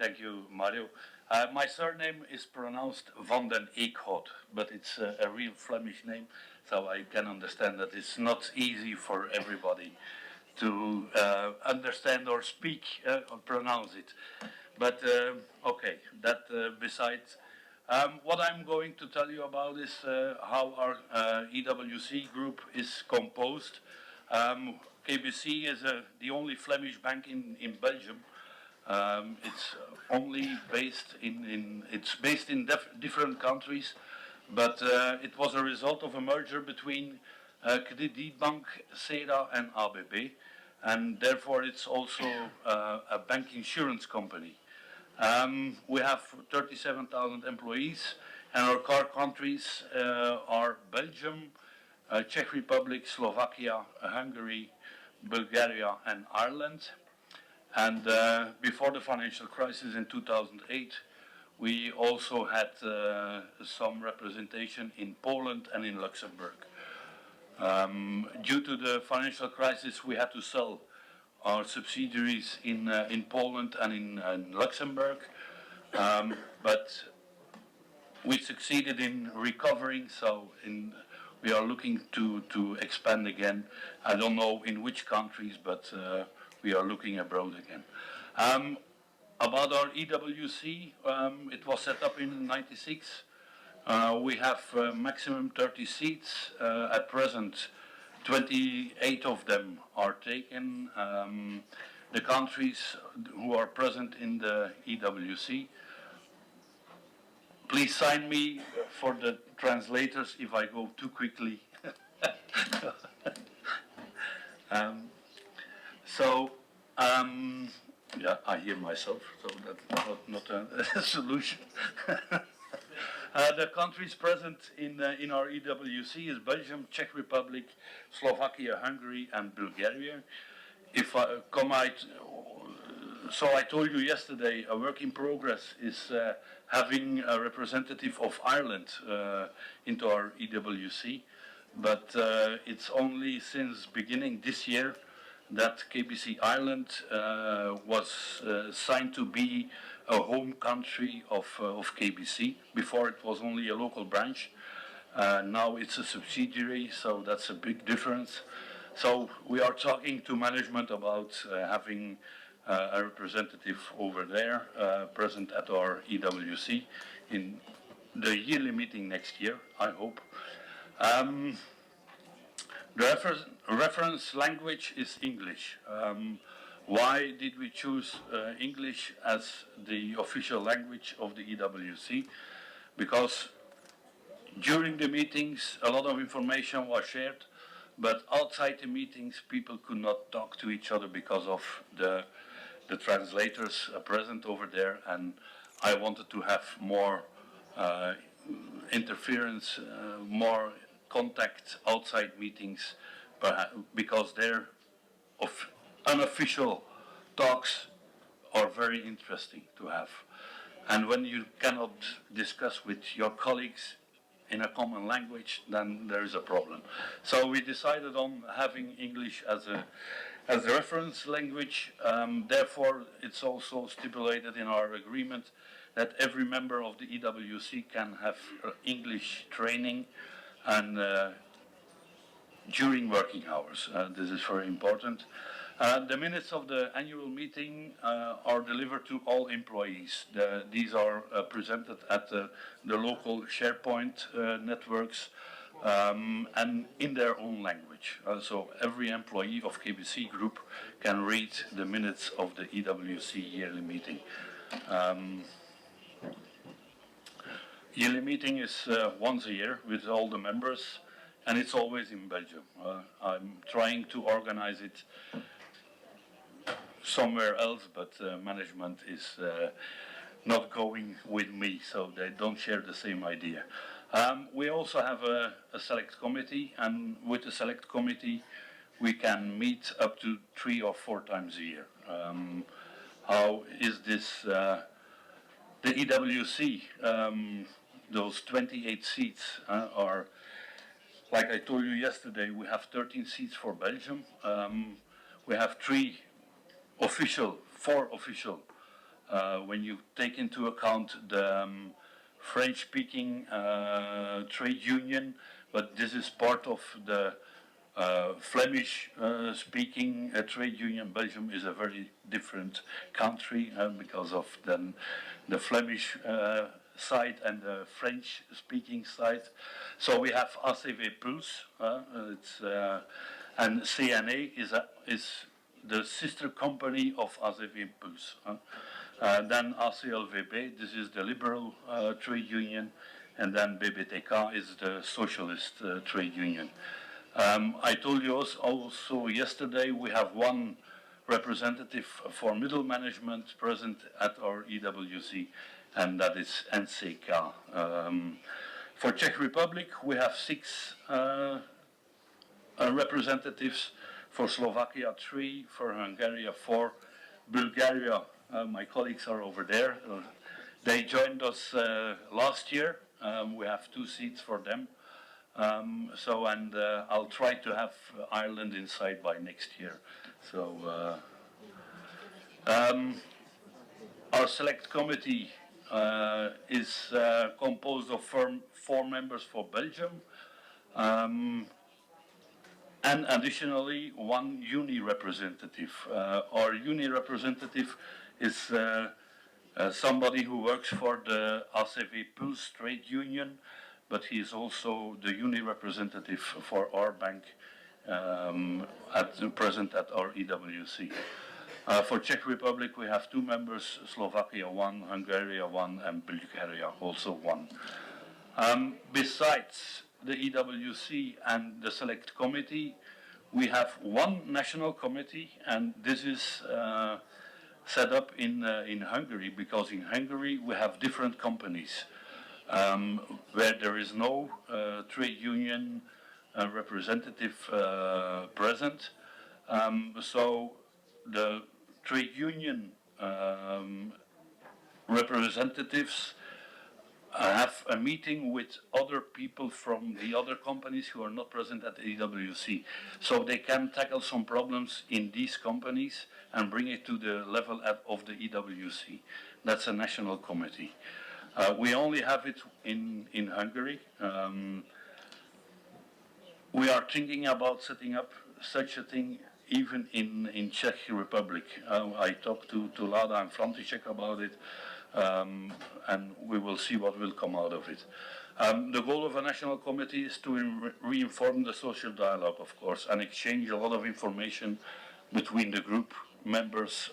Thank you, Mario. My surname is pronounced Van Den Eeckhoudt, but it's a real Flemish name, so I can understand that it's not easy for everybody to understand or speak or pronounce it. But okay, that besides. What I'm going to tell you about is how our EWC group is composed. KBC is the only Flemish bank in Belgium. It's only based it's based in different countries, but it was a result of a merger between Kredietbank, SEDA, and ABB, and therefore it's also a bank insurance company. We have 37,000 employees, and our core countries are Belgium, Czech Republic, Slovakia, Hungary, Bulgaria, and Ireland. And before the financial crisis in 2008, we also had some representation in Poland and in Luxembourg. Due to the financial crisis, we had to sell our subsidiaries in Poland and in Luxembourg, but we succeeded in recovering, so we are looking to expand again. I don't know in which countries, but we are looking abroad again. About our EWC, it was set up in '96. We have maximum 30 seats. At present, 28 of them are taken. The countries who are present in the EWC. Please sign me for the translators if I go too quickly. Yeah, I hear myself, so that's not a solution. The countries present in our EWC is Belgium, Czech Republic, Slovakia, Hungary, and Bulgaria. So I told you yesterday, a work in progress is having a representative of Ireland into our EWC, but it's only since beginning this year that KBC Ireland was signed to be a home country of KBC. Before it was only a local branch. Now it's a subsidiary, so that's a big difference. So we are talking to management about having a representative over there present at our EWC in the yearly meeting next year, I hope. The reference language is English. Why did we choose English as the official language of the EWC? Because during the meetings a lot of information was shared, but outside the meetings people could not talk to each other because of the translators present over there, and I wanted to have more interference, more contact outside meetings, because their unofficial talks are very interesting to have. And when you cannot discuss with your colleagues in a common language, then there is a problem. So we decided on having English as a reference language. Therefore, it's also stipulated in our agreement that every member of the EWC can have English training and during working hours. This is very important. The minutes of the annual meeting are delivered to all employees. These are presented at the local SharePoint networks and in their own language. So every employee of KBC Group can read the minutes of the EWC yearly meeting. Yearly meeting is once a year with all the members, and it's always in Belgium. I'm trying to organize it somewhere else, but management is not going with me, so they don't share the same idea. We also have a select committee, and with the select committee we can meet up to 3 or 4 times a year. How is this? The EWC, those 28 seats are, like I told you yesterday, we have 13 seats for Belgium. We have 4 official when you take into account the French-speaking trade union, but this is part of the Flemish-speaking trade union. Belgium is a very different country because of the Flemish side and the French-speaking side. So we have ACV Pulse, and CNA is the sister company of ACV Pulse. Then ACLVB, this is the liberal trade union, and then BBTK is the socialist trade union. I told you also yesterday we have one representative for middle management present at our EWC, and that is NCK. For Czech Republic, we have 6 representatives, for Slovakia 3, for Hungary 4, Bulgaria, my colleagues are over there. They joined us last year. We have 2 seats for them. I'll try to have Ireland inside by next year. Our select committee is composed of 4 members for Belgium, and additionally 1 uni representative. Our uni representative is somebody who works for the ACV Pulse trade union, but he is also the uni representative for our bank present at our EWC. For Czech Republic, we have 2 members, Slovakia 1, Hungary 1, and Bulgaria also 1. Besides the EWC and the select committee, we have 1 national committee, and this is set up in Hungary, because in Hungary we have different companies where there is no trade union representative present. So the trade union representatives have a meeting with other people from the other companies who are not present at the EWC. So they can tackle some problems in these companies and bring it to the level of the EWC. That's a national committee. We only have it in Hungary. We are thinking about setting up such a thing even in Czech Republic. I talked to Lada and František about it, and we will see what will come out of it. The goal of a national committee is to re-inform the social dialogue, of course, and exchange a lot of information between the group members,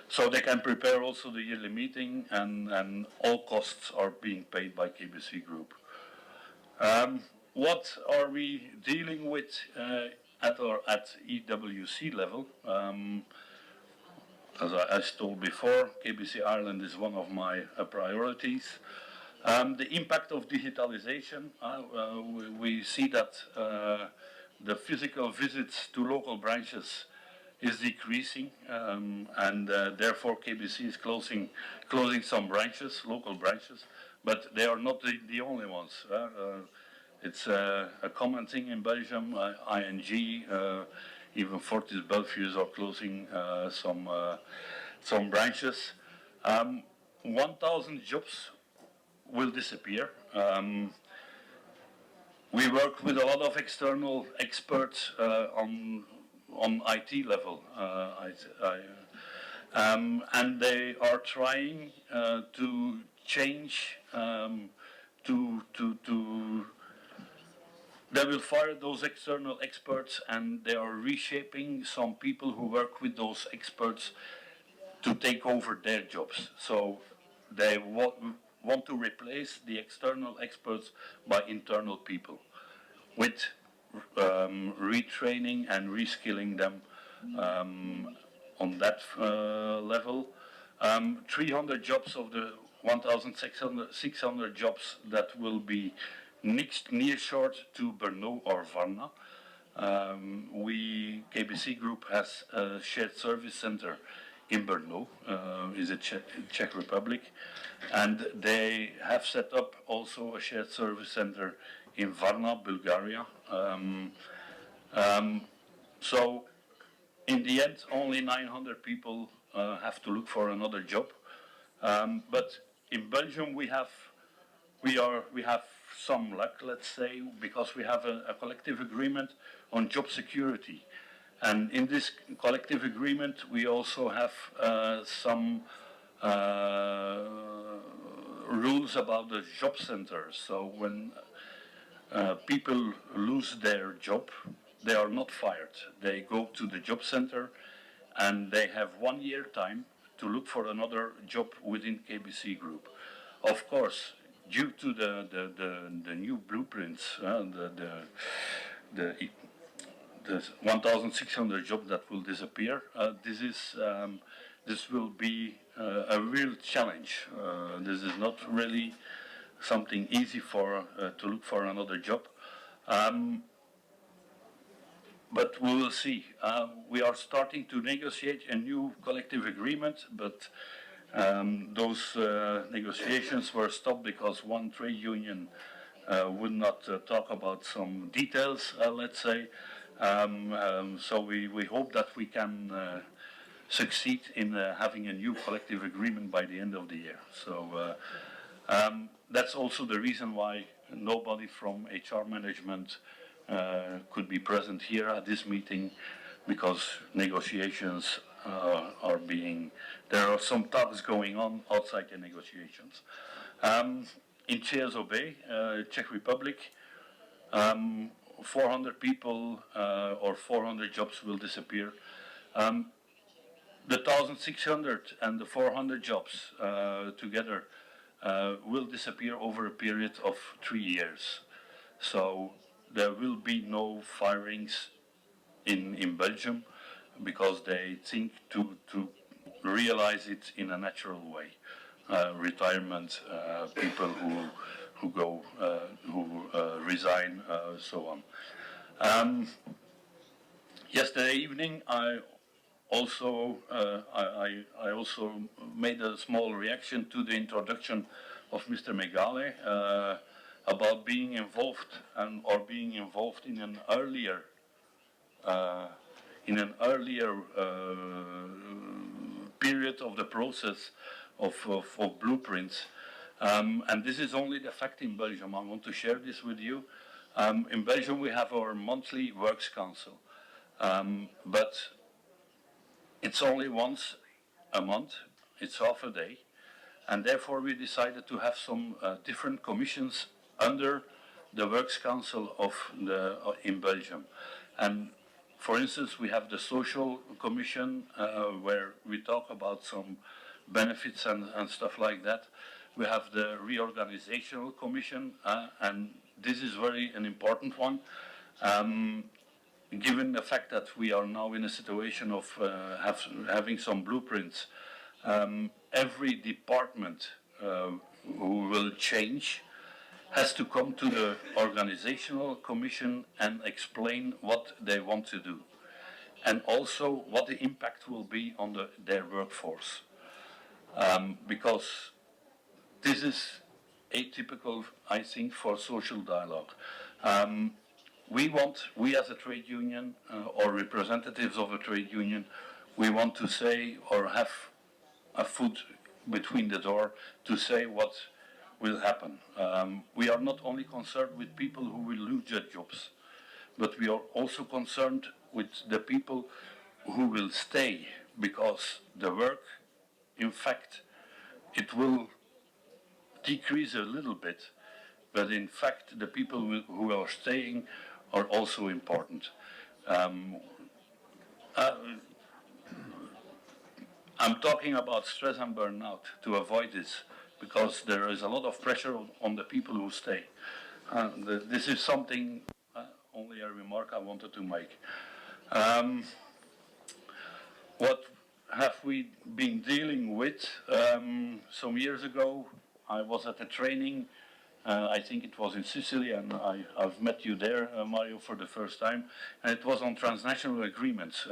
so they can prepare also the yearly meeting, and all costs are being paid by KBC Group. What are we dealing with at EWC level? As I told before, KBC Ireland is one of my priorities. The impact of digitalization, we see that the physical visits to local branches is decreasing, and therefore KBC is closing some branches, local branches, but they are not the only ones. It's a common thing in Belgium. ING, even Fortis Belfius are closing some branches. 1,000 jobs will disappear. We work with a lot of external experts on IT level, and they are trying to change they will fire those external experts, and they are reshaping some people who work with those experts to take over their jobs. So they want to replace the external experts by internal people with retraining and reskilling them on that level. 300 jobs of the 1,600 jobs that will be nearshored to Brno or Varna. KBC Group has a shared service center in Brno, is a Czech Republic, and they have set up also a shared service center in Varna, Bulgaria. So in the end, only 900 people have to look for another job. But in Belgium we have some luck, let's say, because we have a collective agreement on job security. And in this collective agreement, we also have some rules about the job centers. So when people lose their job, they are not fired. They go to the job center and they have 1 year time to look for another job within KBC Group. Of course, due to the new blueprints, the 1,600 jobs that will disappear, this will be a real challenge. This is not really something easy for to look for another job. But we will see. We are starting to negotiate a new collective agreement, but those negotiations were stopped because one trade union would not talk about some details, let's say. So we hope that we can succeed in having a new collective agreement by the end of the year. So that's also the reason why nobody from HR management could be present here at this meeting, because negotiations there are some talks going on outside the negotiations. In CSOB, Czech Republic, 400 people or 400 jobs will disappear. The 1,600 and the 400 jobs together will disappear over a period of 3 years. So there will be no firings in Belgium, because they think to realize it in a natural way. Retirement, people who go, who resign, so on. Yesterday evening, I also made a small reaction to the introduction of Mr. Megale about being involved or being involved in an earlier period of the process of blueprints. And this is only the fact in Belgium. I want to share this with you. In Belgium, we have our monthly works council, but it's only once a month. It's half a day, and therefore we decided to have some different commissions under the works council in Belgium. And for instance, we have the social commission where we talk about some benefits and stuff like that. We have the reorganizational commission, and this is an important one, given the fact that we are now in a situation of having some blueprints. Every department who will change has to come to the organizational commission and explain what they want to do, and also what the impact will be on their workforce. Because this is atypical, I think, for social dialogue. We as a trade union or representatives of a trade union, we want to say or have a foot between the door to say what will happen. We are not only concerned with people who will lose their jobs, but we are also concerned with the people who will stay, because the work, in fact, it will decrease a little bit, but in fact the people who are staying are also important. I'm talking about stress and burnout to avoid this, because there is a lot of pressure on the people who stay. This is something, only a remark I wanted to make. What have we been dealing with? Some years ago, I was at a training, I think it was in Sicily, and I've met you there, Mario, for the first time, and it was on transnational agreements.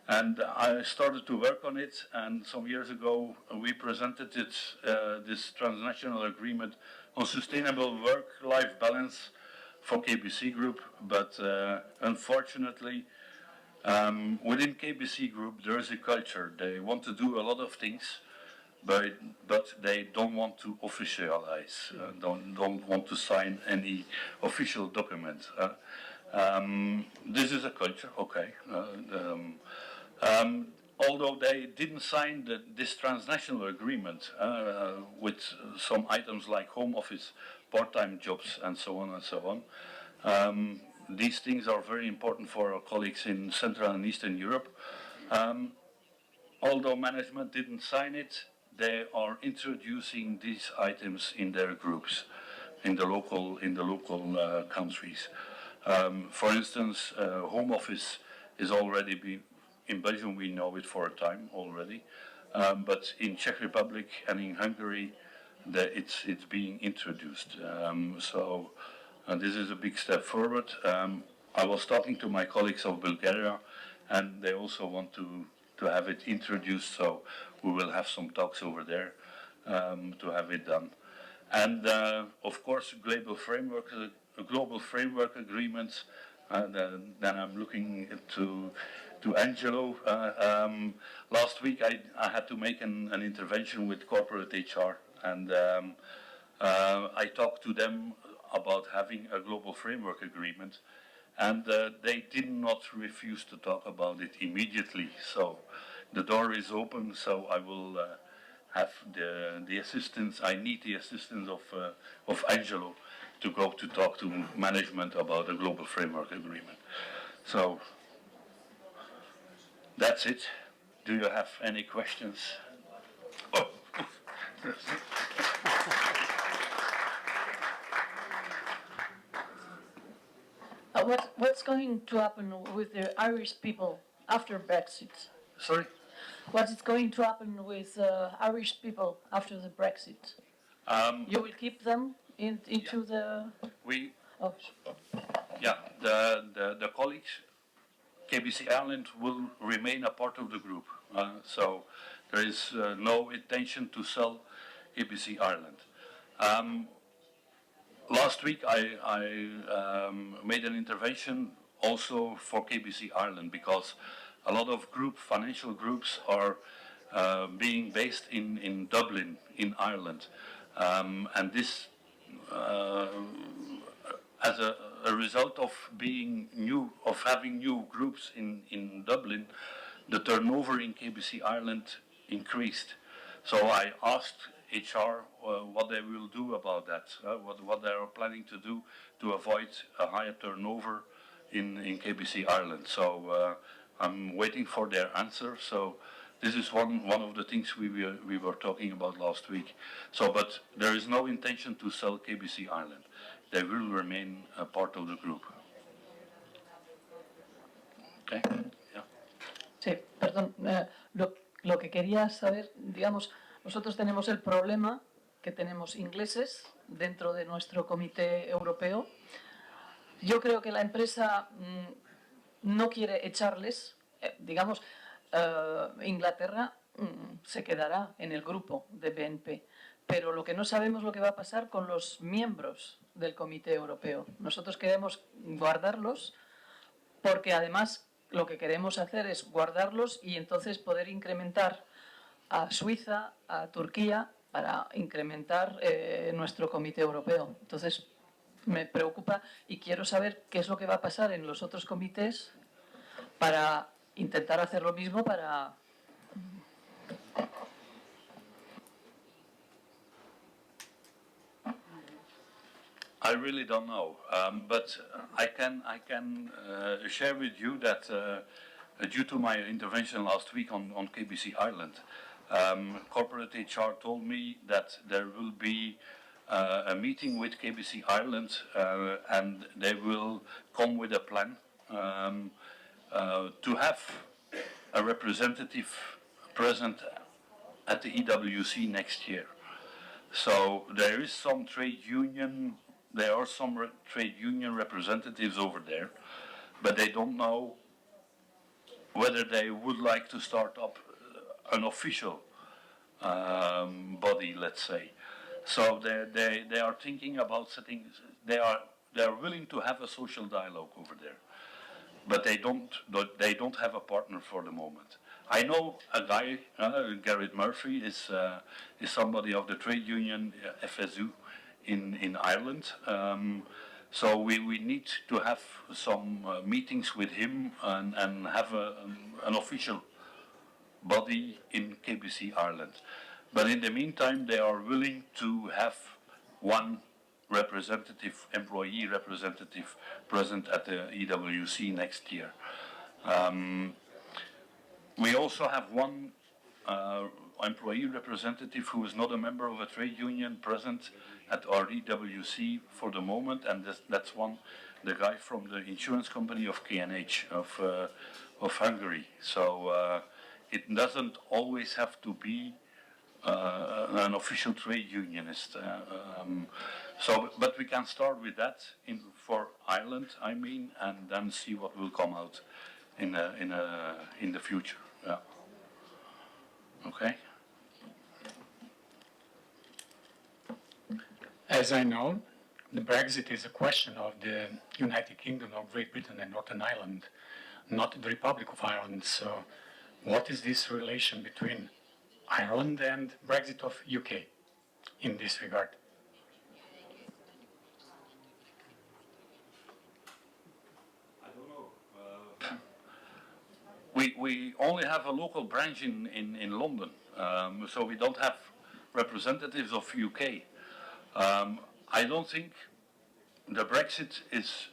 And I started to work on it, and some years ago we presented this transnational agreement on sustainable work-life balance for KBC Group, but unfortunately Within KBC Group, there is a culture. They want to do a lot of things, but they don't want to officialize, don't want to sign any official document. This is a culture, okay. Although they didn't sign this transnational agreement with some items like home office, part-time jobs, and so on and so on. These things are very important for our colleagues in Central and Eastern Europe. Although management didn't sign it, they are introducing these items in their groups, in the local countries. For instance, home office is already in Belgium. We know it for a time already, but in Czech Republic and in Hungary, it's being introduced. So this is a big step forward. I was talking to my colleagues of Bulgaria, and they also want to have it introduced. So we will have some talks over there to have it done. And of course, global framework agreements. Then I'm looking to Angelo. Last week I had to make an intervention with corporate HR, and I talked to them about having a global framework agreement, and they did not refuse to talk about it immediately. So the door is open. So I will have the assistance. I need the assistance of Angelo to go to talk to management about a global framework agreement. So that's it. Do you have any questions? Oh. What's going to happen with the Irish people after Brexit? Sorry? What is going to happen with Irish people after the Brexit? You will keep them into the... We... Oh. Yeah, the colleagues, KBC Ireland will remain a part of the group. So there is no intention to sell KBC Ireland. Last week I made an intervention also for KBC Ireland, because a lot of financial groups are being based in Dublin, in Ireland. And this, as a result of having new groups in Dublin, the turnover in KBC Ireland increased. So I asked HR what they will do about that, what they are planning to do to avoid a higher turnover in KBC Ireland. So I'm waiting for their answer. So this is one of the things we were talking about last week. So, but there is no intention to sell KBC Ireland. They will remain a part of the group. Okay. Yeah. Sí, perdón. Lo que quería saber, digamos, nosotros tenemos el problema que tenemos ingleses dentro de nuestro comité europeo. Yo creo que la empresa no quiere echarles, digamos, Inglaterra se quedará en el grupo de BNP, pero lo que no sabemos lo que va a pasar con los miembros del comité europeo. Nosotros queremos guardarlos porque además lo que queremos hacer es guardarlos y entonces poder incrementar a Suiza, a Turquía, para incrementar nuestro comité europeo. Entonces me preocupa y quiero saber qué es lo que va a pasar en los otros comités para intentar hacer lo mismo para... I really don't know, but I can share with you that due to my intervention last week on KBC Ireland, corporate HR told me that there will be a meeting with KBC Ireland, and they will come with a plan to have a representative present at the EWC next year. So there are some trade union representatives over there, but they don't know whether they would like to start up an official body, let's say. So they are thinking about setting. They are willing to have a social dialogue over there. but they don't have a partner for the moment. I know a guy, Garrett Murphy, is somebody of the trade union FSU in Ireland. So we need to have some meetings with him and have an official body in KBC Ireland. But in the meantime, they are willing to have one representative, employee representative, present at the EWC next year. We also have one employee representative who is not a member of a trade union present at our EWC for the moment, and that's the guy from the insurance company of KNH of Hungary. So it doesn't always have to be an official trade unionist. But we can start with that for Ireland, I mean, and then see what will come out in the future. Yeah. Okay. As I know, the Brexit is a question of the United Kingdom of Great Britain and Northern Ireland, not the Republic of Ireland. So what is this relation between Ireland and Brexit of UK in this regard? I don't know. We only have a local branch in London, so we don't have representatives of UK. I don't think the Brexit is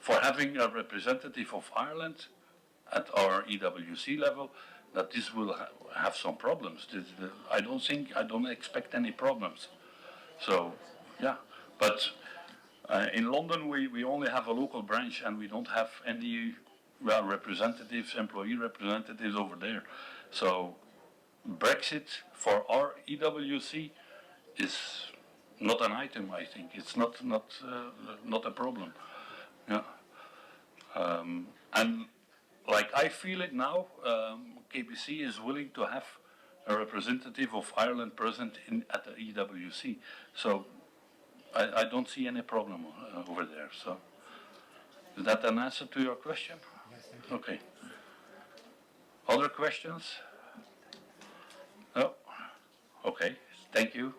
for having a representative of Ireland at our EWC level, that this will have some problems. I don't expect any problems. So, yeah. But in London, we only have a local branch and we don't have any representatives, employee representatives over there. So, Brexit for our EWC is not an item, I think. It's not a problem. Yeah. And like I feel it now, KBC is willing to have a representative of Ireland present at the EWC. So I don't see any problem over there. So is that an answer to your question? Yes, thank you. Okay. Other questions? No? Okay. Thank you.